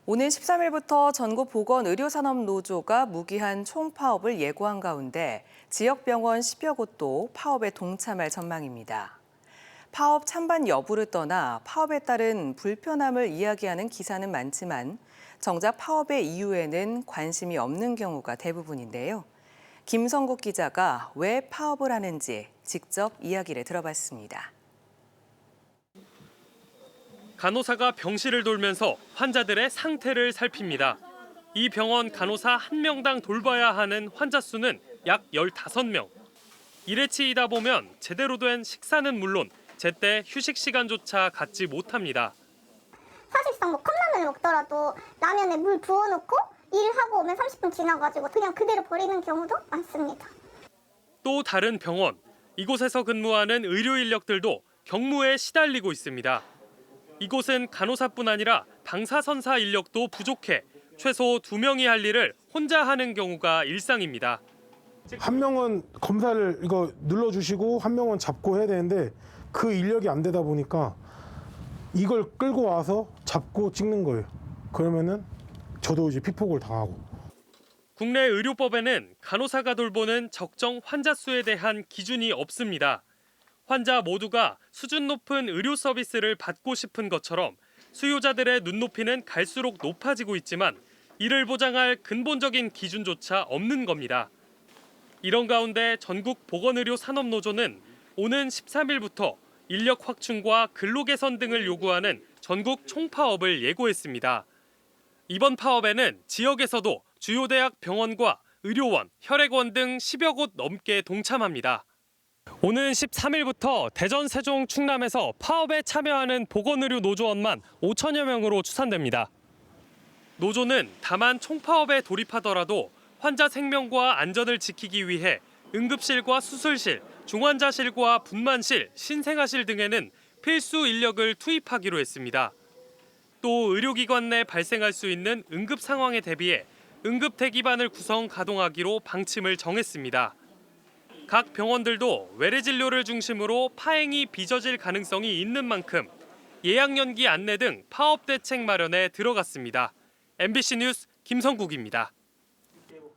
오는 13일부터 전국보건의료산업노조가 무기한 총파업을 예고한 가운데 지역병원 10여 곳도 파업에 동참할 전망입니다. 파업 찬반 여부를 떠나 파업에 따른 불편함을 이야기하는 기사는 많지만 정작 파업의 이유에는 관심이 없는 경우가 대부분인데요. 김성국 기자가 왜 파업을 하는지 직접 이야기를 들어봤습니다. 간호사가 병실을 돌면서 환자들의 상태를 살핍니다. 이 병원 간호사 1명당 돌봐야 하는 환자 수는 약 15명. 일에 치이다 보면 제대로 된 식사는 물론 제때 휴식 시간조차 갖지 못합니다. 사실상 컵라면을 먹더라도 라면에 물 부어놓고 일하고 오면 30분 지나가지고 그냥 그대로 버리는 경우도 많습니다. 또 다른 병원, 이곳에서 근무하는 의료 인력들도 경무에 시달리고 있습니다. 이곳은 간호사뿐 아니라 방사선사 인력도 부족해 최소 2명이 할 일을 혼자 하는 경우가 일상입니다. 한 명은 검사를 이거 눌러주시고 한 명은 잡고 해야 되는데 그 인력이 안 되다 보니까 이걸 끌고 와서 잡고 찍는 거예요. 그러면은 저도 이제 피폭을 당하고. 국내 의료법에는 간호사가 돌보는 적정 환자 수에 대한 기준이 없습니다. 환자 모두가 수준 높은 의료 서비스를 받고 싶은 것처럼 수요자들의 눈높이는 갈수록 높아지고 있지만 이를 보장할 근본적인 기준조차 없는 겁니다. 이런 가운데 전국보건의료산업노조는 오는 13일부터 인력 확충과 근로 개선 등을 요구하는 전국 총파업을 예고했습니다. 이번 파업에는 지역에서도 주요 대학 병원과 의료원, 혈액원 등 10여 곳 넘게 동참합니다. 오는 13일부터 대전, 세종, 충남에서 파업에 참여하는 보건의료 노조원만 5천여 명으로 추산됩니다. 노조는 다만 총파업에 돌입하더라도 환자 생명과 안전을 지키기 위해 응급실과 수술실, 중환자실과 분만실, 신생아실 등에는 필수 인력을 투입하기로 했습니다. 또 의료기관 내 발생할 수 있는 응급 상황에 대비해 응급 대기반을 구성 가동하기로 방침을 정했습니다. 각 병원들도 외래 진료를 중심으로 파행이 빚어질 가능성이 있는 만큼 예약 연기 안내 등 파업 대책 마련에 들어갔습니다. MBC 뉴스 김성국입니다.